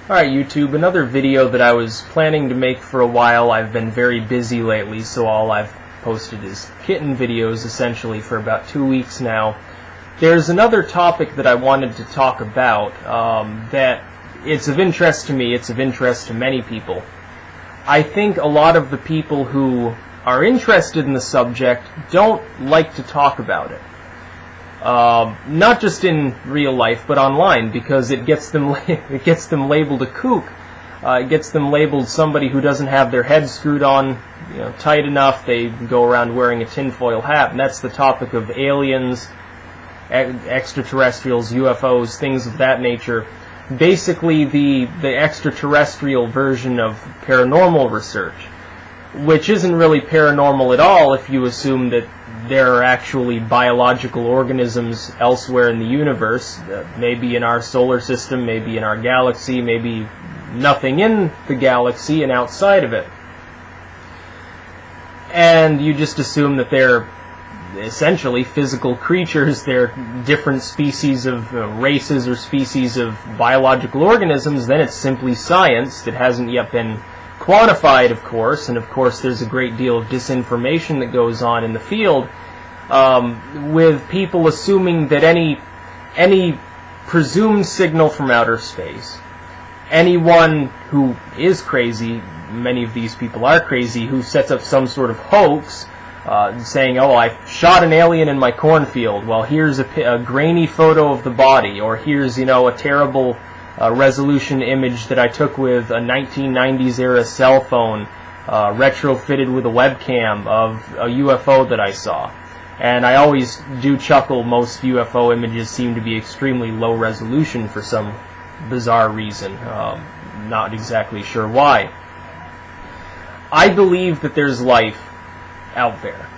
Alright YouTube, another video that I was planning to make for a while. I've been very busy lately, so all I've posted is kitten videos essentially for about 2 weeks now. There's another topic that I wanted to talk about that it's of interest to me, it's of interest to many people. I think a lot of the people who are interested in the subject don't like to talk about it. Not just in real life, but online, because it gets them labeled a kook. It gets them labeled somebody who doesn't have their head screwed on, tight enough. They go around wearing a tinfoil hat, and that's the topic of aliens, extraterrestrials, UFOs, things of that nature. Basically, the extraterrestrial version of paranormal research, which isn't really paranormal at all if you assume that there are actually biological organisms elsewhere in the universe, maybe in our solar system, maybe in our galaxy, maybe nothing in the galaxy and outside of it. And you just assume that they're essentially physical creatures, they're different species of races or species of biological organisms. Then it's simply science that hasn't yet been quantified, of course, and of course there's a great deal of disinformation that goes on in the field, with people assuming that any presumed signal from outer space, anyone who is crazy, many of these people are crazy, who sets up some sort of hoax, saying, oh, I shot an alien in my cornfield, well, here's a grainy photo of the body, or here's, a terrible resolution image that I took with a 1990s era cell phone, retrofitted with a webcam of a UFO that I saw. And I always do chuckle, most UFO images seem to be extremely low resolution for some bizarre reason. Not exactly sure why. I believe that there's life out there.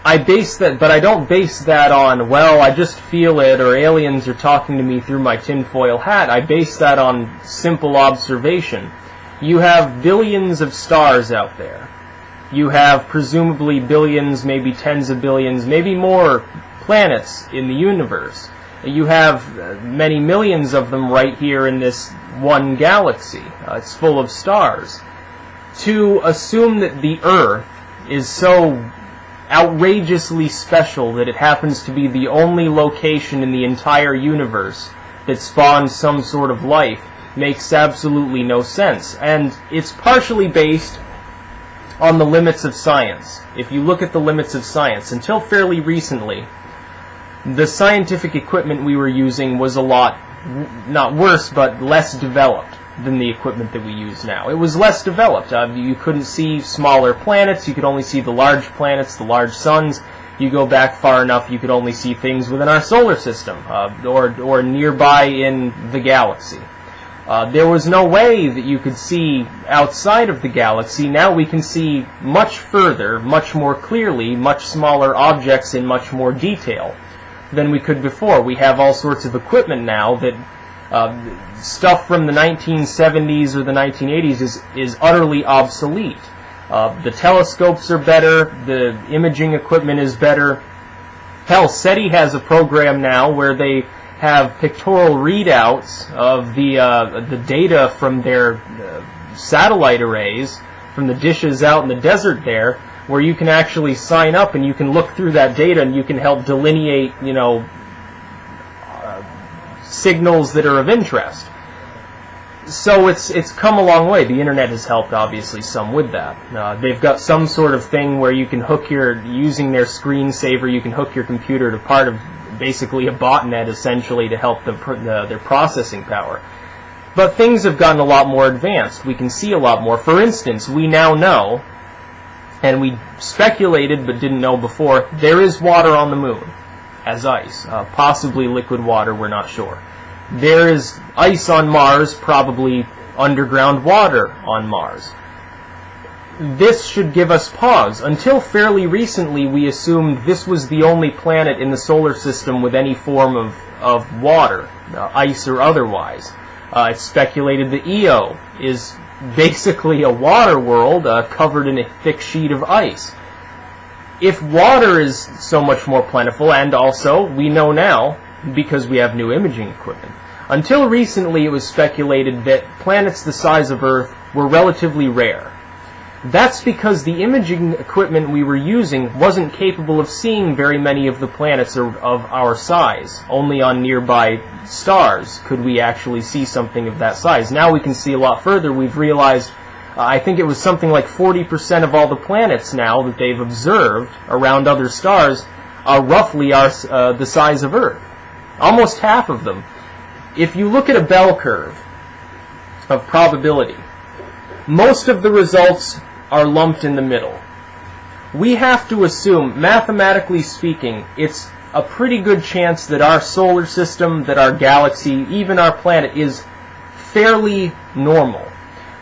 I base that, but I don't base that on, well, I just feel it, or aliens are talking to me through my tinfoil hat. I base that on simple observation. You have billions of stars out there. You have presumably billions, maybe tens of billions, maybe more planets in the universe. You have many millions of them right here in this one galaxy. It's full of stars. To assume that the Earth is so outrageously special that it happens to be the only location in the entire universe that spawns some sort of life makes absolutely no sense. And it's partially based on the limits of science. If you look at the limits of science, until fairly recently, the scientific equipment we were using was a lot, not worse, but less developed than the equipment that we use now. It was less developed. You couldn't see smaller planets. You could only see the large planets, the large suns. You go back far enough, you could only see things within our solar system, or nearby in the galaxy. There was no way that you could see outside of the galaxy. Now we can see much further, much more clearly, much smaller objects in much more detail than we could before. We have all sorts of equipment now that stuff from the 1970s or the 1980s is utterly obsolete. The telescopes are better, the imaging equipment is better. Hell, SETI has a program now where they have pictorial readouts of the data from their satellite arrays, from the dishes out in the desert there, where you can actually sign up and you can look through that data and you can help delineate, signals that are of interest. So it's come a long way. The internet has helped, obviously, some with that. They've got some sort of thing where you can hook using their screensaver, you can hook your computer to part of basically a botnet, essentially, to help their processing power. But things have gotten a lot more advanced. We can see a lot more. For instance, we now know, and we speculated but didn't know before, there is water on the moon as ice. Possibly liquid water, we're not sure. There is ice on Mars, probably underground water on Mars. This should give us pause. Until fairly recently, we assumed this was the only planet in the solar system with any form of water, ice or otherwise. It's speculated that Io is basically a water world covered in a thick sheet of ice. If water is so much more plentiful, and also we know now, because we have new imaging equipment, Until recently, it was speculated that planets the size of Earth were relatively rare. That's because the imaging equipment we were using wasn't capable of seeing very many of the planets of our size. Only on nearby stars could we actually see something of that size. Now we can see a lot further. We've realized, I think it was something like 40% of all the planets now that they've observed around other stars are roughly the size of Earth. Almost half of them. If you look at a bell curve of probability, most of the results are lumped in the middle. We have to assume, mathematically speaking, it's a pretty good chance that our solar system, that our galaxy, even our planet is fairly normal.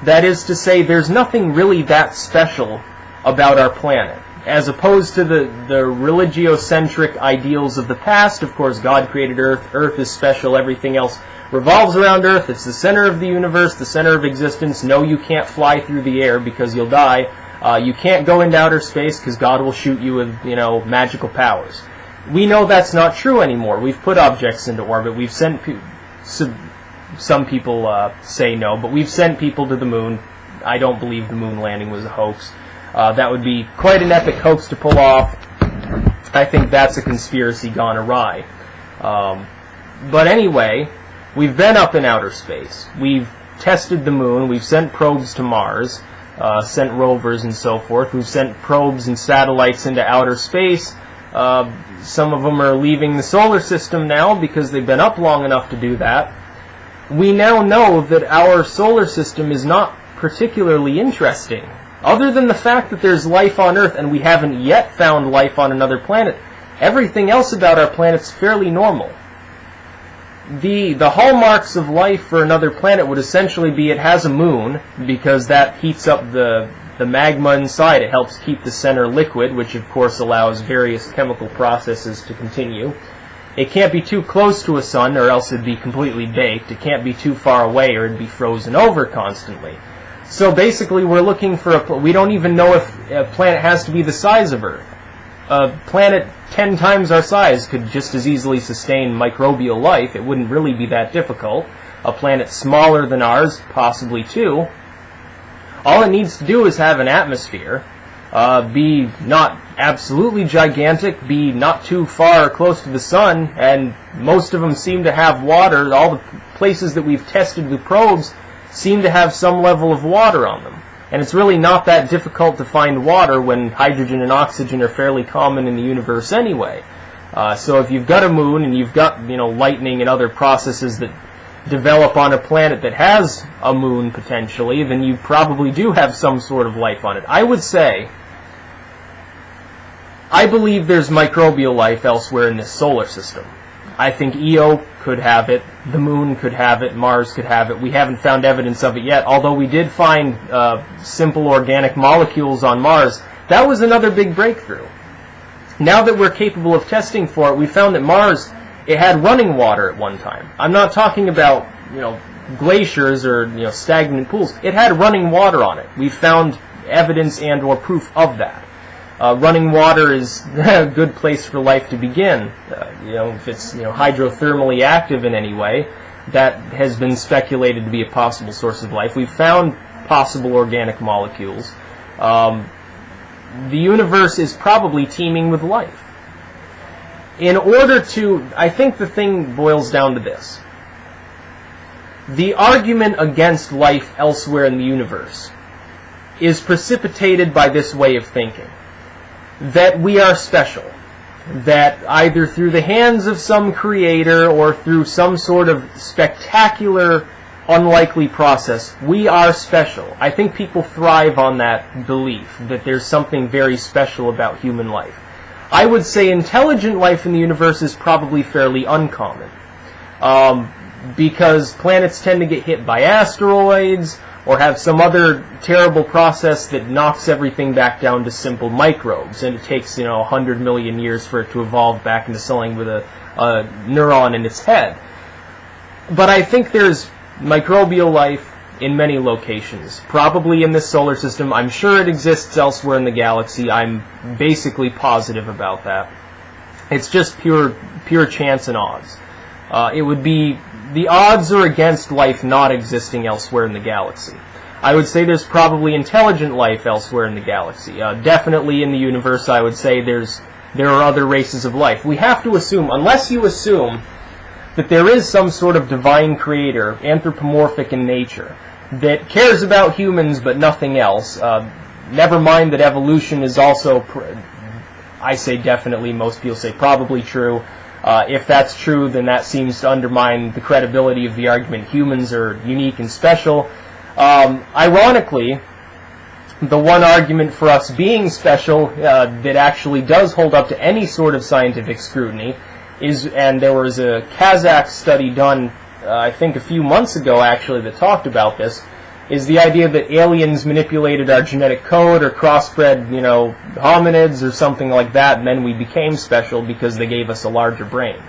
That is to say, there's nothing really that special about our planet. As opposed to the religiocentric ideals of the past, of course, God created Earth, Earth is special, everything else revolves around Earth, it's the center of the universe, the center of existence. No, you can't fly through the air because you'll die. You can't go into outer space because God will shoot you with, magical powers. We know that's not true anymore. We've put objects into orbit. We've sent some people say no, but we've sent people to the moon. I don't believe the moon landing was a hoax. That would be quite an epic hoax to pull off. I think that's a conspiracy gone awry. But anyway, we've been up in outer space. We've tested the moon. We've sent probes to Mars, sent rovers and so forth. We've sent probes and satellites into outer space. Some of them are leaving the solar system now because they've been up long enough to do that. We now know that our solar system is not particularly interesting. Other than the fact that there's life on Earth and we haven't yet found life on another planet, everything else about our planet's fairly normal. The hallmarks of life for another planet would essentially be it has a moon, because that heats up the magma inside. It helps keep the center liquid, which of course allows various chemical processes to continue. It can't be too close to a sun, or else it'd be completely baked. It can't be too far away, or it'd be frozen over constantly. So basically we're looking for we don't even know if a planet has to be the size of Earth. A planet 10 times our size could just as easily sustain microbial life. It wouldn't really be that difficult. A planet smaller than ours, possibly too. All it needs to do is have an atmosphere, be not absolutely gigantic, be not too far or close to the sun, and most of them seem to have water. All the places that we've tested with probes seem to have some level of water on them. And it's really not that difficult to find water when hydrogen and oxygen are fairly common in the universe anyway. So if you've got a moon and you've got lightning and other processes that develop on a planet that has a moon potentially, then you probably do have some sort of life on it. I would say, I believe there's microbial life elsewhere in this solar system. I think Io could have it, the moon could have it, Mars could have it. We haven't found evidence of it yet, although we did find simple organic molecules on Mars. That was another big breakthrough. Now that we're capable of testing for it, we found that Mars, it had running water at one time. I'm not talking about, glaciers or, stagnant pools. It had running water on it. We found evidence and or proof of that. Running water is a good place for life to begin. If it's hydrothermally active in any way, that has been speculated to be a possible source of life. We've found possible organic molecules. The universe is probably teeming with life. In order to, I think the thing boils down to this. The argument against life elsewhere in the universe is precipitated by this way of thinking. That we are special. That either through the hands of some creator or through some sort of spectacular, unlikely process, we are special. I think people thrive on that belief, that there's something very special about human life. I would say intelligent life in the universe is probably fairly uncommon. Because planets tend to get hit by asteroids, or have some other terrible process that knocks everything back down to simple microbes, and it takes 100 million years for it to evolve back into something with a neuron in its head. But I think there's microbial life in many locations, probably in this solar system. I'm sure it exists elsewhere in the galaxy. I'm basically positive about that. It's just pure chance and odds. It would be the odds are against life not existing elsewhere in the galaxy. I would say there's probably intelligent life elsewhere in the galaxy. Definitely in the universe, I would say there are other races of life. We have to assume, unless you assume that there is some sort of divine creator, anthropomorphic in nature, that cares about humans but nothing else. Never mind that evolution is also, I say definitely, most people say probably true. If that's true, then that seems to undermine the credibility of the argument humans are unique and special. Ironically, the one argument for us being special that actually does hold up to any sort of scientific scrutiny is, and there was a Kazakh study done, I think a few months ago actually, that talked about this, is the idea that aliens manipulated our genetic code or crossbred, hominids or something like that, and then we became special because they gave us a larger brain.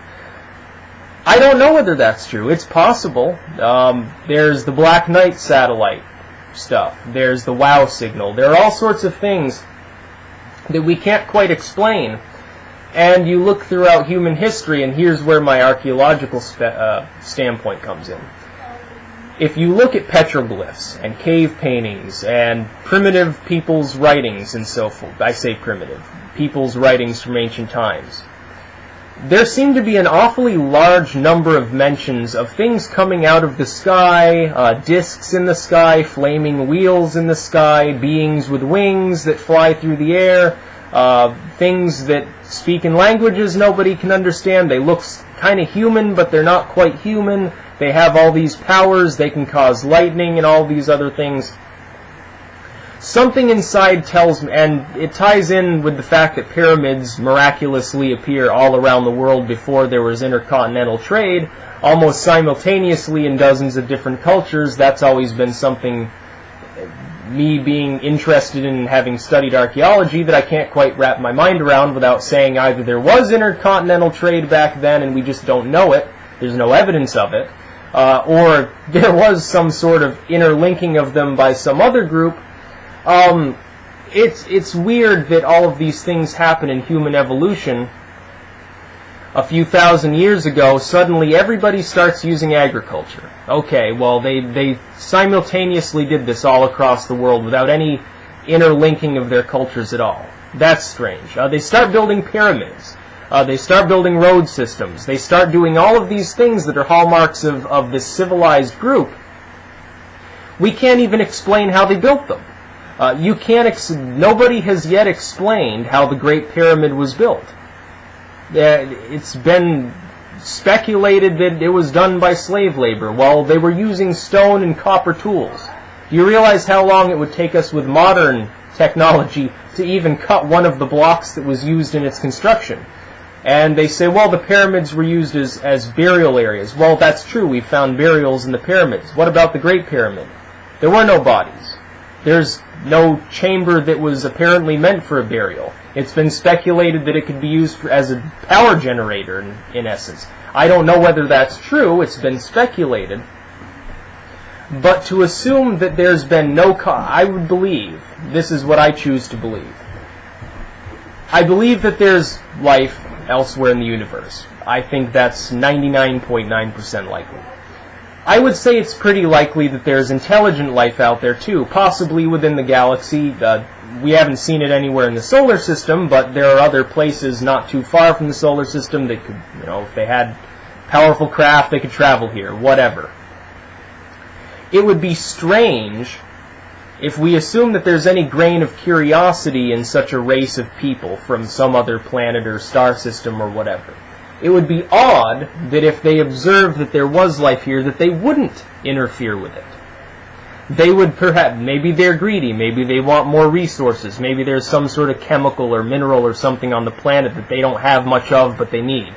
I don't know whether that's true. It's possible. There's the Black Knight satellite stuff. There's the WOW signal. There are all sorts of things that we can't quite explain. And you look throughout human history, and here's where my archaeological standpoint comes in. If you look at petroglyphs and cave paintings and primitive people's writings and so forth, I say primitive, people's writings from ancient times, there seem to be an awfully large number of mentions of things coming out of the sky, discs in the sky, flaming wheels in the sky, beings with wings that fly through the air, things that speak in languages nobody can understand. They look kind of human, but they're not quite human. They have all these powers. They can cause lightning and all these other things. Something inside tells me, and it ties in with the fact that pyramids miraculously appear all around the world before there was intercontinental trade, almost simultaneously in dozens of different cultures. That's always been something, me being interested in having studied archaeology, that I can't quite wrap my mind around without saying either there was intercontinental trade back then and we just don't know it, there's no evidence of it, or there was some sort of interlinking of them by some other group. It's weird that all of these things happen in human evolution. A few thousand years ago, suddenly everybody starts using agriculture. Okay, well, they simultaneously did this all across the world without any interlinking of their cultures at all. That's strange. They start building pyramids. They start building road systems. They start doing all of these things that are hallmarks of this civilized group. We can't even explain how they built them. Nobody has yet explained how the Great Pyramid was built. It's been speculated that it was done by slave labor while they were using stone and copper tools. Do you realize how long it would take us with modern technology to even cut one of the blocks that was used in its construction? And they say, well, the pyramids were used as burial areas. Well, that's true. We found burials in the pyramids. What about the Great Pyramid? There were no bodies. There's no chamber that was apparently meant for a burial. It's been speculated that it could be used as a power generator, in essence. I don't know whether that's true. It's been speculated. But to assume that there's been no I would believe, this is what I choose to believe. I believe that there's life elsewhere in the universe. I think that's 99.9% likely. I would say it's pretty likely that there's intelligent life out there too, possibly within the galaxy. We haven't seen it anywhere in the solar system, but there are other places not too far from the solar system that could, if they had powerful craft, they could travel here, whatever. It would be strange if we assume that there's any grain of curiosity in such a race of people from some other planet or star system or whatever. It would be odd that if they observed that there was life here, that they wouldn't interfere with it. They would perhaps, maybe they're greedy, maybe they want more resources, maybe there's some sort of chemical or mineral or something on the planet that they don't have much of but they need.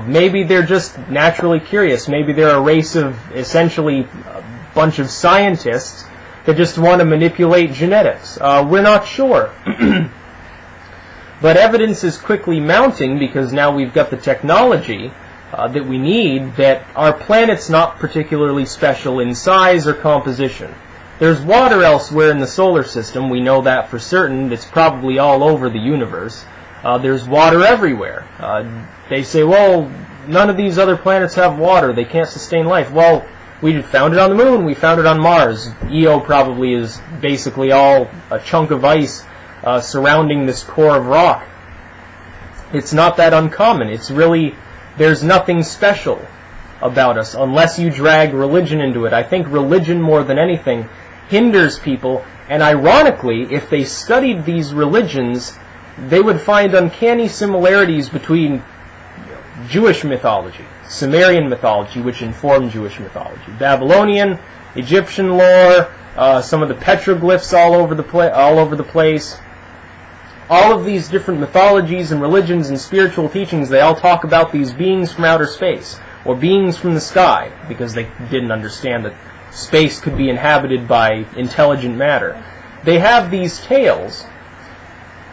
Maybe they're just naturally curious, maybe they're a race of essentially a bunch of scientists that just want to manipulate genetics. We're not sure. But evidence is quickly mounting because now we've got the technology that we need that our planet's not particularly special in size or composition. There's water elsewhere in the solar system, we know that for certain. It's probably all over the universe. There's water everywhere. They say, well, none of these other planets have water, they can't sustain life. Well, we found it on the moon, we found it on Mars. Io probably is basically all a chunk of ice surrounding this core of rock. It's not that uncommon. It's really, there's nothing special about us unless you drag religion into it. I think religion, more than anything, hinders people, and ironically, if they studied these religions, they would find uncanny similarities between Jewish mythology, Sumerian mythology, which informed Jewish mythology, Babylonian, Egyptian lore, some of the petroglyphs all over the place. All of these different mythologies and religions and spiritual teachings, they all talk about these beings from outer space, or beings from the sky, because they didn't understand that space could be inhabited by intelligent matter. They have these tales.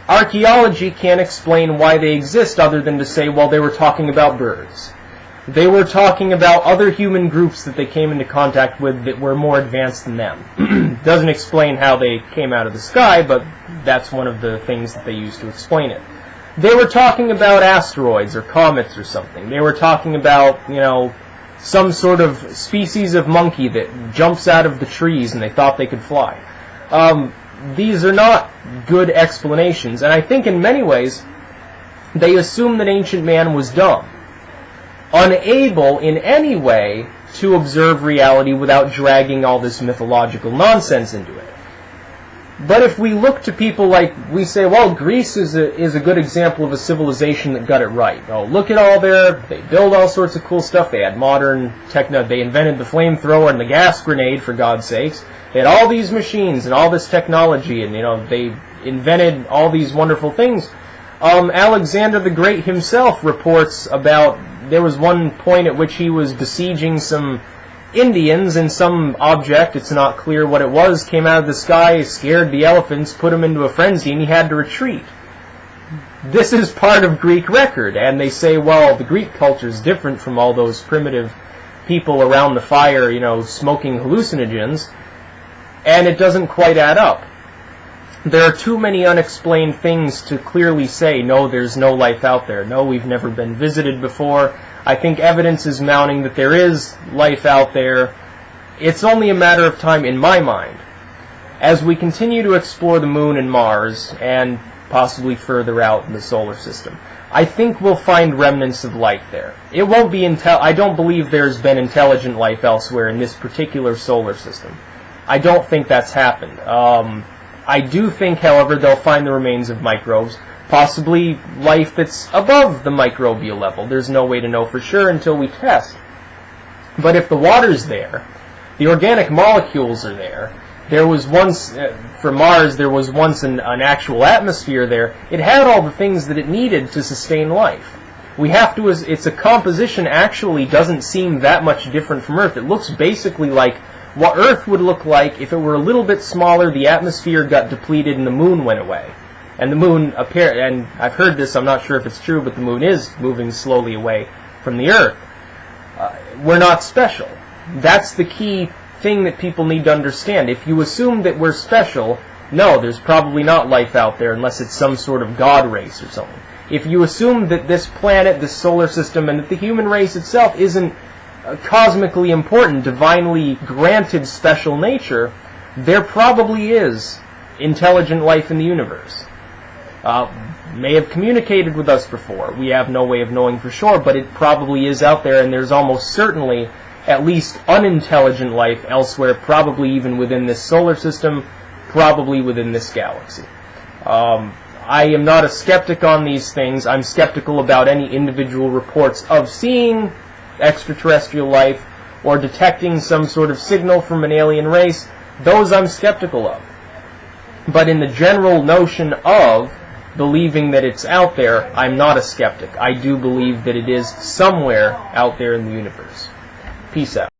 Archaeology can't explain why they exist other than to say, well, they were talking about birds. They were talking about other human groups that they came into contact with that were more advanced than them. Doesn't explain how they came out of the sky, but that's one of the things that they use to explain it. They were talking about asteroids or comets or something. They were talking about, some sort of species of monkey that jumps out of the trees and they thought they could fly. These are not good explanations, and I think in many ways they assume that ancient man was dumb, unable in any way to observe reality without dragging all this mythological nonsense into it. But if we look to people like, we say, well, Greece is a good example of a civilization that got it right. Oh, look at all they build all sorts of cool stuff. They had modern techno. They invented the flamethrower and the gas grenade, for God's sakes. They had all these machines and all this technology, and they invented all these wonderful things. Alexander the Great himself reports about, there was one point at which he was besieging some Indians, and some object, it's not clear what it was, came out of the sky, scared the elephants, put them into a frenzy, and he had to retreat. This is part of Greek record, and they say, well, the Greek culture is different from all those primitive people around the fire, smoking hallucinogens, and it doesn't quite add up. There are too many unexplained things to clearly say, no, there's no life out there. No, we've never been visited before. I think evidence is mounting that there is life out there. It's only a matter of time, in my mind, as we continue to explore the moon and Mars, and possibly further out in the solar system. I think we'll find remnants of life there. It won't be I don't believe there's been intelligent life elsewhere in this particular solar system. I don't think that's happened. I do think, however, they'll find the remains of microbes, possibly life that's above the microbial level. There's no way to know for sure until we test. But if the water's there, the organic molecules are there, there was once, for Mars, there was once an actual atmosphere there, it had all the things that it needed to sustain life. We have to, its a composition actually doesn't seem that much different from Earth. It looks basically like what Earth would look like if it were a little bit smaller, the atmosphere got depleted, and the moon went away. And the moon, and I've heard this, I'm not sure if it's true, but the moon is moving slowly away from the Earth. We're not special. That's the key thing that people need to understand. If you assume that we're special, no, there's probably not life out there unless it's some sort of god race or something. If you assume that this planet, this solar system, and that the human race itself isn't cosmically important, divinely granted special nature, there probably is intelligent life in the universe. May have communicated with us before. We have no way of knowing for sure, but it probably is out there, and there's almost certainly at least unintelligent life elsewhere, probably even within this solar system, probably within this galaxy. I am not a skeptic on these things. I'm skeptical about any individual reports of seeing extraterrestrial life or detecting some sort of signal from an alien race. Those I'm skeptical of. But in the general notion of believing that it's out there, I'm not a skeptic. I do believe that it is somewhere out there in the universe. Peace out.